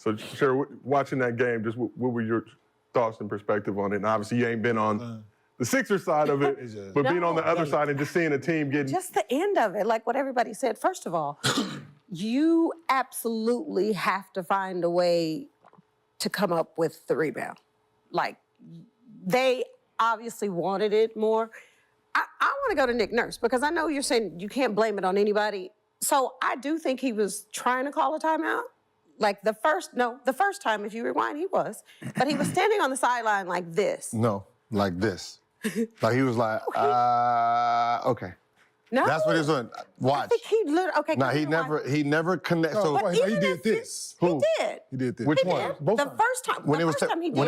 So, sure, watching that game, just what were your thoughts and perspective on it? And obviously, you ain't been on the Sixers side of it, but being on the other side and just seeing a team getting... Just the end of it, like what everybody said. First of all, you absolutely have to find a way to come up with the rebound. Like, they obviously wanted it more. I want to go to Nick Nurse because I know you're saying you can't blame it on anybody. So I do think he was trying to call a timeout. Like the first time, if you rewind, he was. But he was standing on the sideline like this. No, like this. Like he was like, okay. No. That's what he was doing. Watch. I think he literally, okay. No, he never connected. No, So he did this. He did. He did this. Which He one? did. Both The times. first time. When they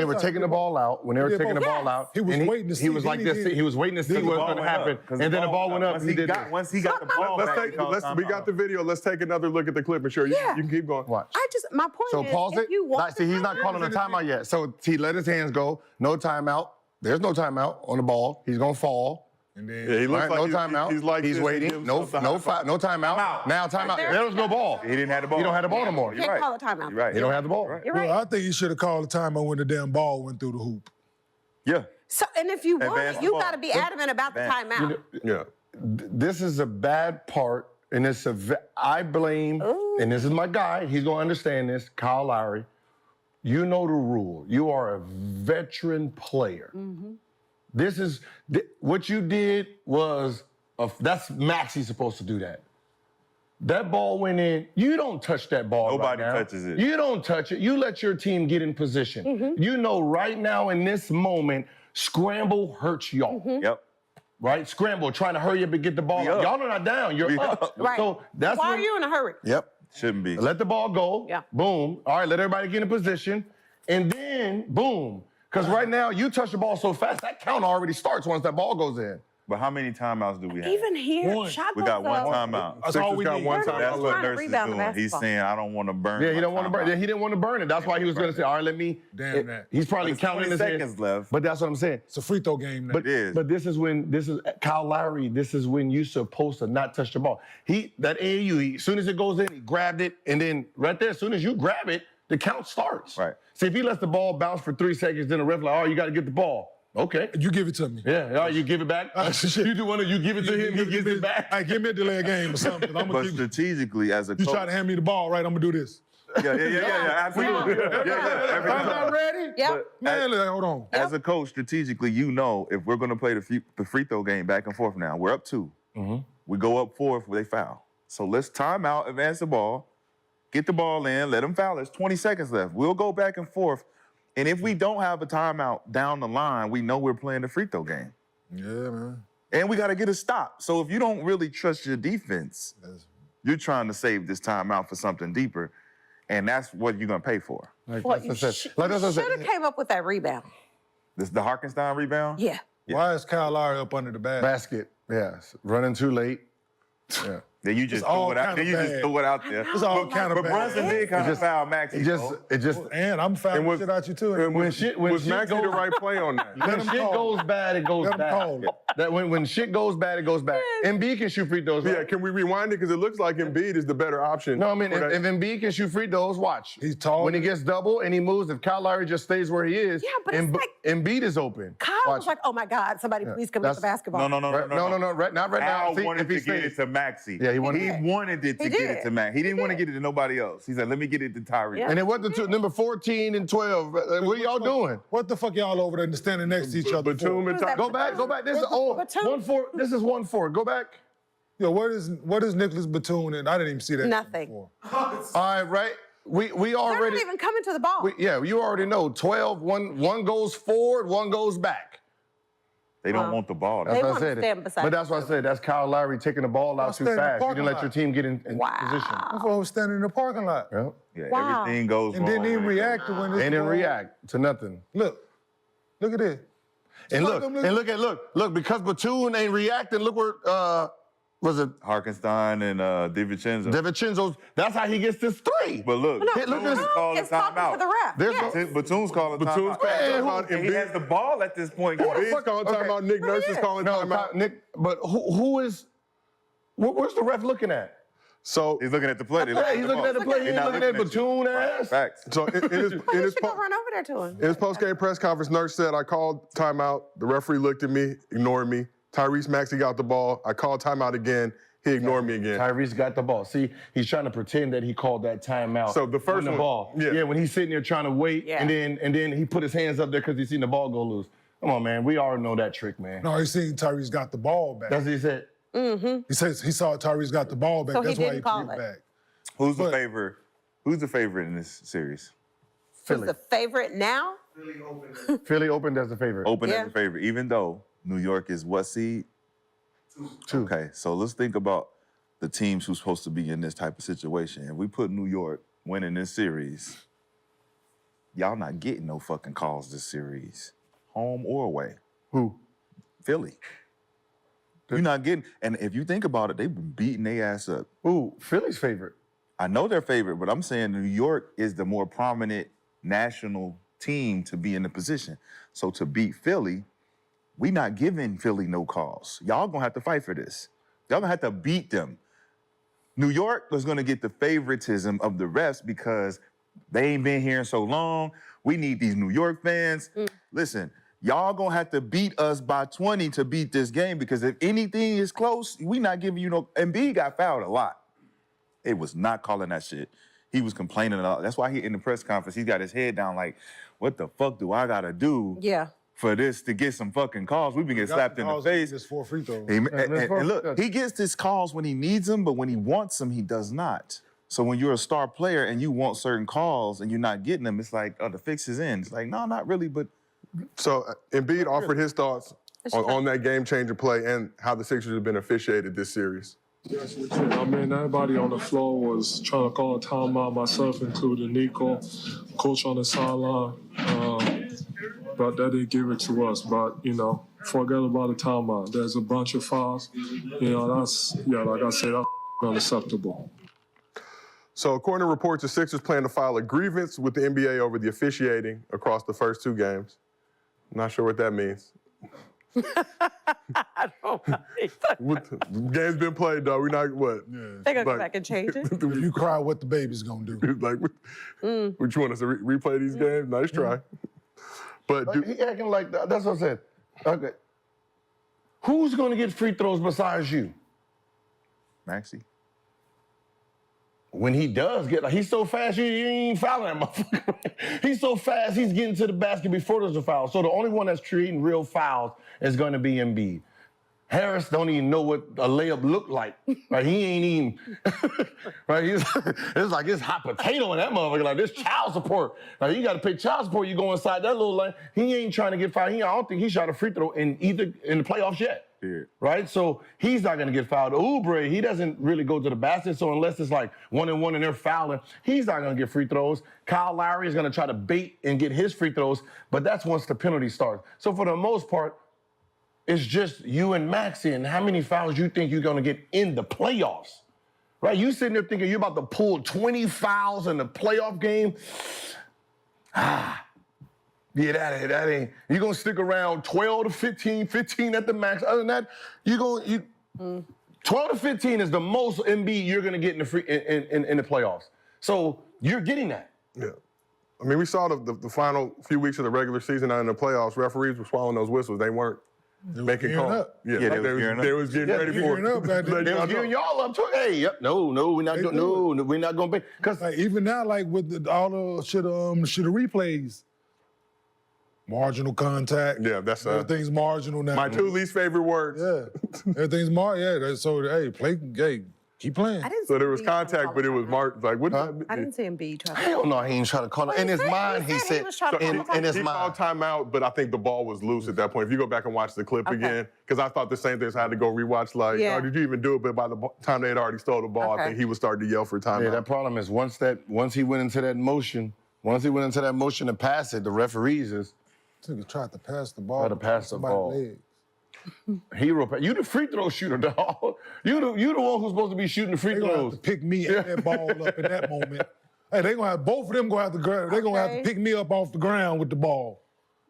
were taking the ball out, He was waiting to see. He was like this. He was waiting to see what was going to happen, and then the ball went up. Once he got the ball back, we got the video. Let's take another look at the clip and sure you can keep going. Watch. My point So is, pause if it. you want See, he's not calling a timeout yet. So he let his hands go. No timeout. There's no timeout on the ball. He's gonna fall. And then, Yeah, he looks Right, like no timeout. He's like he's this, waiting. and No gives himself the high five. timeout. Now timeout. There was no ball. he didn't have the ball. He don't have the ball no more. You can't call a timeout. You're right. He don't have the ball. Right. You're right. well, I think he should have called a timeout when the damn ball went through the hoop. Yeah. So, and if you want Advance it, you ball. got to be adamant about the timeout. Yeah. This is a bad part, and I blame, and this is my guy, he's going to understand this, Kyle Lowry. You know the rule. You are a veteran player. What you did was, that's Maxey supposed to do that. That ball went in. You don't touch that ball Nobody right now. touches it. You don't touch it. You let your team get in position. You know right now in this moment, scramble hurts y'all. Yep. Right? Scramble, trying to hurry up and get the ball. We up. Y'all are not down. You're up. Right. So that's Why when- are you in a hurry? Yep. Shouldn't be. Let the ball go. Yeah. Boom. All right, let everybody get in position. And then, boom. Because right now, you touch the ball so fast, that count already starts once that ball goes in. But how many timeouts do we have? Even here, One. shot We got goes one up. timeout. That's all we got need. one They're timeout. That's what trying to Nurse is rebound the doing. He's basketball. saying, I don't want to burn. Yeah, he my don't want to burn. timeout. Yeah, he didn't want to burn it. That's why he was going to say, all right, let me. Damn that. He's probably But it's counting 20 his seconds hands. left. But that's what I'm saying. It's a free throw game now. But, It is. but this is Kyle Lowry. This is when you're supposed to not touch the ball. That AAU, as soon as it goes in, he grabbed it, and then right there, as soon as you grab it, the count starts. Right. See, if he lets the ball bounce for 3 seconds, then the ref like, oh, you got to get the ball. Okay. You give it to me. Yeah. All right, you give it back. You do one. You give it to him. He gives it back. Hey, give me a delay game or something. I'm But gonna keep, strategically, as a you coach, try to hand me the ball, right? I'm gonna do this. yeah, absolutely. Yeah, every I'm time. not ready. Yep. Man, hold on. As a coach, strategically, you know if we're going to play the free throw game back and forth now, we're up 2. We go up 4 if they foul. So let's time out, advance the ball, get the ball in, let them foul. There's 20 seconds left. We'll go back and forth. And if we don't have a timeout down the line, we know we're playing the free throw game. Yeah, man. And we got to get a stop. So if you don't really trust your defense, you're trying to save this timeout for something deeper. And that's what you're going to pay for. Like, Well, that's you what I said. should Like, that's what I said. have came up with that rebound. This is the Harkenstein rebound? Yeah. Why is Kyle Lowry up under the basket? Basket. Yes. Running too late. Yeah. Then you just all throw it out. kinda Then you just bad. throw it out there. It's all But- kinda But bad. Brunson did kind of foul Maxey. It just. And I'm fouling was- shit out you too. And When was, shit was goes- Maxey the right play on that? When him shit call. goes bad, it goes Let him bad. call. That when shit goes bad, it goes bad. Embiid can shoot free throws. Yeah, Right? can we rewind it? Because it looks like Embiid is the better option. No, I mean, for if that. Embiid can shoot free throws, watch. He's tall. When he gets double and he moves, if Kyle Lowry just stays where he is, Yeah, but it's like- Embiid is open. Kyle Watch. was like, oh my God, somebody please come get the That's- basketball. No. Right, no, right, not right now. Al See, wanted if he to get stays. it to Maxey. Yeah, he wanted- He wanted it to He get did. it to Maxey. He didn't want to get it to nobody else. He said, let me get it to Tyrese. Yeah. And it wasn't the number 14 and 12. What are y'all doing? What the fuck y'all over there standing next to each other Batum for? and that? Go back. This is Batum? 1-4. This is 1-4. Go back. Yo, what is Nicholas Batum and I didn't even see that. Nothing. before. All right, right. We They're already. not even coming to the ball. Yeah, you already know. 12. One goes forward, one goes back. They don't want the ball. They That's what want I to said. stand beside But that's what I said. That's Kyle Lowry taking the ball out too stand in the fast. You parking didn't let your lot. team get in position. That's why I was standing in the parking lot. Yep. Yeah, Wow. everything goes And wrong. didn't even react to when this They didn't ball- react to nothing. Look at this. And Look, look, because Batum ain't reacting, look where was it Harkenstein and Divincenzo. Divincenzo's, that's how he gets this 3. But look, No, Hey, look at this. calling it's talking timeout. to the ref. There's Yes. no- Batum's calling Batum's timeout. calling timeout. And he has the ball at this point. Embiid's calling Okay. timeout. Nick Nurse is calling No, timeout. Nick, but who is, where's the ref looking at? So He's looking at the play. Yeah, he's looking at the play. He ain't not looking at you. Batum ass. Facts. So in his You gonna run over there to him. in his post-game press conference, Nurse said, I called timeout. The referee looked at me, ignored me. Tyrese Maxey got the ball. I called timeout again. He ignored me again. Tyrese got the ball. See, he's trying to pretend that he called that timeout. So the first on the one- ball. yeah. When he's sitting there trying to wait, Yeah. and then he put his hands up there because he seen the ball go loose. Come on, man. We already know that trick, man. No, he seen Tyrese got the ball back. That's what he said. He says he saw Tyrese got the ball back. So he That's why he didn't call put it it. back. Who's the But- favorite? Who's the favorite in this series? Who's the favorite now? Philly opened as the favorite. Open Yeah. as a favorite, even though New York is what seed? 2. Okay, so let's think about the teams who's supposed to be in this type of situation. If we put New York winning this series, y'all not getting no fucking calls this series, home or away. Who? Philly. You're not getting, and if you think about it, they've been beating their ass up. Who? Philly's favorite. I know they're favorite, but I'm saying New York is the more prominent national team to be in the position. So to beat Philly, we not giving Philly no calls. Y'all gonna have to fight for this. Y'all gonna have to beat them. New York is gonna get the favoritism of the refs because they ain't been here in so long. We need these New York fans. Listen, y'all gonna have to beat us by 20 to beat this game because if anything is close, we not giving you no. Embiid got fouled a lot. It was not calling that shit. He was complaining a lot. That's why he in the press conference, he got his head down like, what the fuck do I gotta do Yeah. for this to get some fucking calls? We've been getting slapped in the face. Just 4 free throws. And look, he gets his calls when he needs them, but when he wants them, he does not. So when you're a star player and you want certain calls and you're not getting them, it's like, oh, the fix is in. It's like, no, not really, but So Embiid offered his thoughts on that game-changing play and how the Sixers have been officiated this series. Yes, we did. I mean, everybody on the floor was trying to call a timeout, myself included, Nico, coach on the sideline. But they didn't give it to us. But, forget about the timeout. There's a bunch of fouls. Like I said, that's unacceptable. So according to reports, the Sixers plan to file a grievance with the NBA over the officiating across the first 2 games. I'm not sure what that means. I don't know. The game's been played, though. We're not, what? They're gonna go Like- back and change it. If you cry, what the baby's gonna do? Like, what you want us to replay these games? Nice try. But He acting like that. That's what I said. Okay. Who's going to get free throws besides you? Maxey. When he does get, he's so fast, you ain't fouling that motherfucker. He's so fast, he's getting to the basket before there's a foul. So the only one that's creating real fouls is going to be Embiid. Harris don't even know what a layup look like. Right? He ain't even, right? It's like it's hot potato in that motherfucker. Like this child support. Like you got to pay child support. You go inside that little lane. He ain't trying to get fouled. I don't think he shot a free throw in the playoffs yet. Yeah. Right? So he's not going to get fouled. Oubre, he doesn't really go to the basket. So unless it's like 1-and-1 and they're fouling, he's not going to get free throws. Kyle Lowry is going to try to bait and get his free throws, but that's once the penalty starts. So for the most part, it's just you and Maxey, and how many fouls you think you're going to get in the playoffs. Right? You sitting there thinking you're about to pull 20 fouls in the playoff game. Yeah, that ain't. You're going to stick around 12 to 15 at the max. Other than that, 12 to 15 is the most Embiid you're going to get in the playoffs. So you're getting that. yeah. I mean, we saw the final few weeks of the regular season and in the playoffs, referees were swallowing those whistles. They weren't making gearing calls. up. Yeah, Yeah, they was gearing up. They was getting ready for gearing up back then. letting They y'all was know. giving y'all up too. Hey, yep, no, we're not doing. No, we're not going to pay. Because Like even now, like with all the shit replays, marginal contact. Yeah, that's everything's marginal now. my 2 least favorite words. Yeah, everything's Yeah, so hey, keep playing. I didn't So see there was Embiid trying to contact, call but it a was timeout. marked like what? I didn't see Embiid trying to. hell no, he ain't trying to call it. In his mind, he said, was trying to call a in his He mind. called timeout, but I think the ball was loose at that point. If you go back and watch the clip again, because I thought the same thing, so I had to go rewatch. Like, Yeah. oh, did you even do it? But by the time they had already stole the ball, I Okay. think he was starting to yell for timeout. Yeah, that problem is once he went into that motion to pass it, the referees is Nigga tried to pass the ball. Tried to pass the somebody's ball. legs. hero pass. You the free throw shooter, dog. You the one who's supposed to be shooting the free They gonna have throws. to pick me and that ball up in that moment. Hey, they gonna have both of them gonna have to grab. They gonna have to Okay. pick me up off the ground with the ball.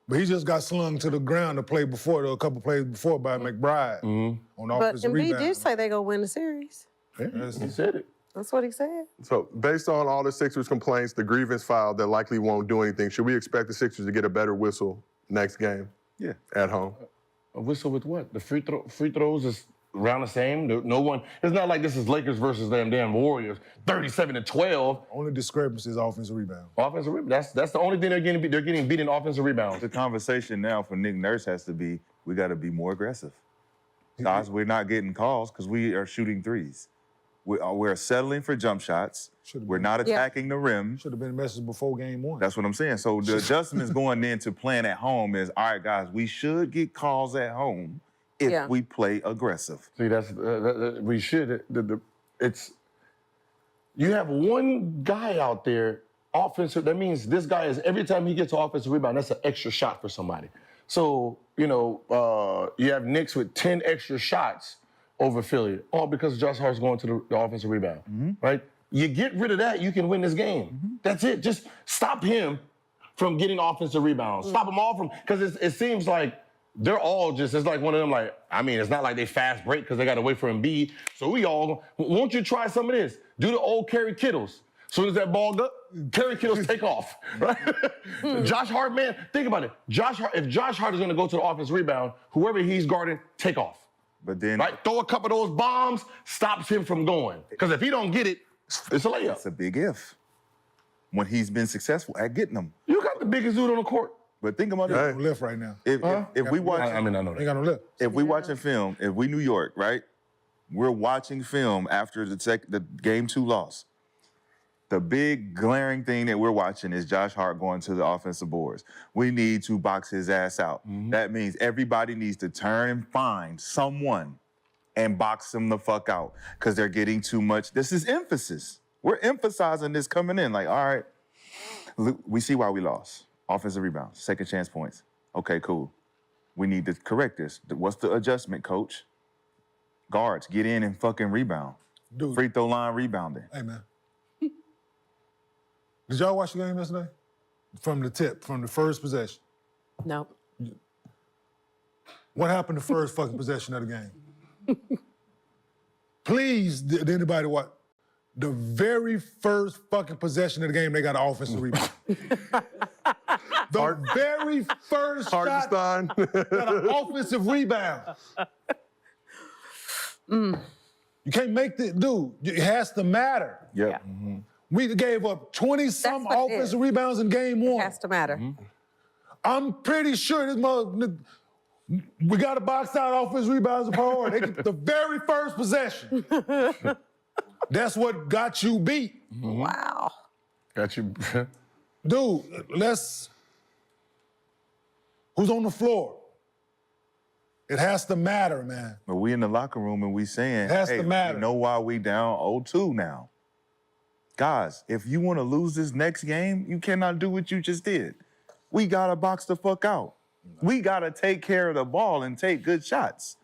But he just got slung to the ground to play before a couple plays before by McBride on But offensive Embiid rebound. did say they gonna win the series. Yeah, he said it. That's what he said. So based on all the Sixers complaints, the grievance file that likely won't do anything, should we expect the Sixers to get a better whistle next game? Yeah. At home? A whistle with what? The free throws is around the same. No one. It's not like this is Lakers versus damn Warriors. 37-12. Only discrepancy is offensive rebound. Offensive rebound. That's the only thing they're getting beat in offensive rebounds. The conversation now for Nick Nurse has to be, we got to be more aggressive. Guys, we're not getting calls because we are shooting threes. We're settling for jump shots. We're not attacking the rim. Should have been a message before game one. That's what I'm saying. So the adjustments going into playing at home is, all right, guys, we should get calls at home if we play aggressive. See, that's we should. It's you have one guy out there offensive. That means this guy is every time he gets an offensive rebound, that's an extra shot for somebody. So you have Knicks with 10 extra shots over Philly, all because Josh Hart's going to the offensive rebound, right? You get rid of that, you can win this game. That's it. Just stop him from getting offensive rebounds. Stop him all from, because it seems like they're all just, it's like one of them, like, I mean, it's not like they fast break because they got to wait for Embiid. So won't you try some of this? Do the old Kerry Kittles. As soon as that ball goes, Kerry Kittles take off, right? Josh Hart, man, think about it. If Josh Hart is going to go to the offensive rebound, whoever he's guarding, take off. But then, right, throw a couple of those bombs, stops him from going. Because if he don't get it, it's a layup. it's a big if. When he's been successful at getting them. You got the biggest dude on the court. But think about They it. got no lift right now. If we watch, I know They that. got no lift. if we watching film, if we New York, right? We're watching film after the game 2 loss. The big glaring thing that we're watching is Josh Hart going to the offensive boards. We need to box his ass out. That means everybody needs to turn and find someone and box them the fuck out because they're getting too much. This is emphasis. We're emphasizing this coming in. Like, all right, look, we see why we lost. Offensive rebounds, second chance points. Okay, cool. We need to correct this. What's the adjustment, coach? Guards, get in and fucking rebound. Dude. Free throw line rebounding. Hey, man. Did y'all watch the game yesterday? From the tip, from the first possession. No. What happened the first fucking possession of the game? Please, did anybody watch? The very first fucking possession of the game, they got an offensive rebound. The very first shot Hartenstein. got an offensive rebound. You can't make the dude. It has to matter. Yep. We gave up 20-some That's what it is. offensive rebounds in game one. It has to matter. I'm pretty sure this mother. We got to box out offensive rebounds a priority. They get the very first possession. That's what got you beat. Wow. Got you. Dude, who's on the floor? It has to matter, man. But we in the locker room and we saying, It has to hey, matter. you know why we down 0-2 now? Guys, if you want to lose this next game, you cannot do what you just did. We got to box the fuck out. We got to take care of the ball and take good shots.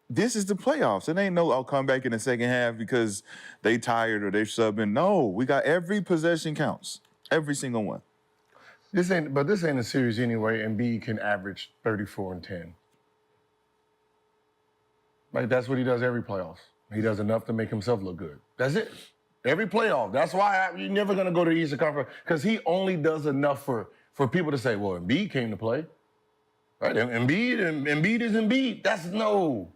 This is the playoffs. It ain't no, I'll come back in the second half because they tired or they subbing. No, we got every possession counts. Every single one. This ain't a series anyway, and B can average 34 and 10. Like, that's what he does every playoffs. He does enough to make himself look good. That's it. Every playoff. That's why you're never going to go to the Eastern Conference, because he only does enough for people to say, well, Embiid came to play. Right? Embiid is Embiid. That's no.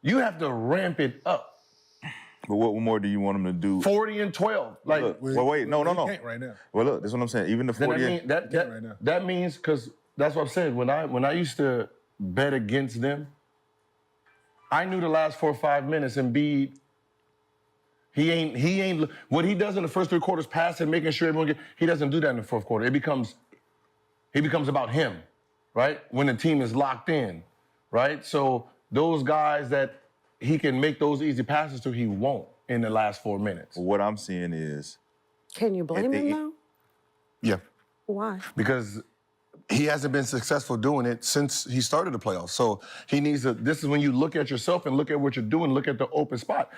You have to ramp it up. But what more do you want them to do? 40 and 12. Like, Look, well, wait, no. He can't right now. Well, look, that's what I'm saying. Even the 40. right now. that means, because that's what I'm saying. When I used to bet against them, I knew the last 4 or 5 minutes, Embiid, he ain't what he does in the first 3 quarters, passing, making sure everyone he doesn't do that in the fourth quarter. He becomes about him, right? When the team is locked in, right? So those guys that he can make those easy passes to, he won't in the last 4 minutes. What I'm seeing is, Can you blame him though? Yeah. Why? Because he hasn't been successful doing it since he started the playoffs. So he needs to, this is when you look at yourself and look at what you're doing, look at the open spot.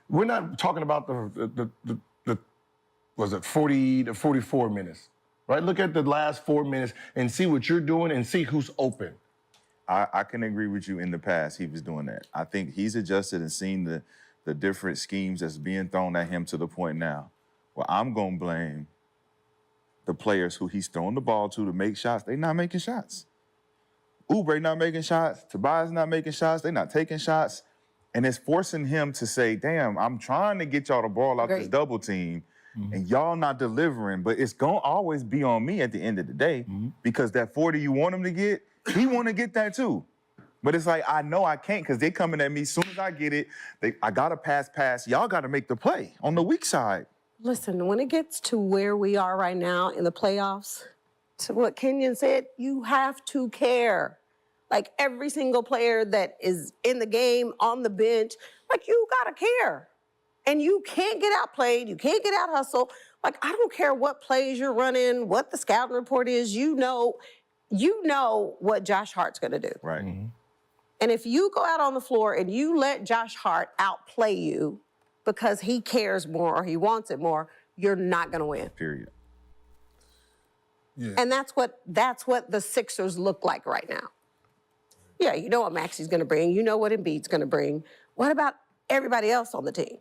We're not talking about the was it 40 to 44 minutes, right? Look at the last 4 minutes and see what you're doing and see who's open. I can agree with you. In the past, he was doing that. I think he's adjusted and seen the the different schemes that's being thrown at him to the point now where I'm going to blame the players who he's throwing the ball to make shots. They're not making shots. Oubre not making shots. Tobias not making shots. They're not taking shots. And it's forcing him to say, damn, I'm trying to get y'all the ball out this double team, and y'all not delivering. But it's going to always be on me at the end of the day because that 40 you want him to get, he want to get that too. But it's like, I know I can't because they coming at me as soon as I get it. I got to pass. Y'all got to make the play on the weak side. Listen, when it gets to where we are right now in the playoffs, to what Kenyon said, you have to care. Like every single player that is in the game, on the bench, like you gotta care. And you can't get outplayed, you can't get out hustled. Like I don't care what plays you're running, what the scouting report is, you know what Josh Hart's gonna do. Right. And if you go out on the floor and you let Josh Hart outplay you because he cares more or he wants it more, you're not gonna win. Period. Yeah. And that's what the Sixers look like right now. Yeah, you know what Maxey's going to bring. You know what Embiid's going to bring. What about everybody else on the team?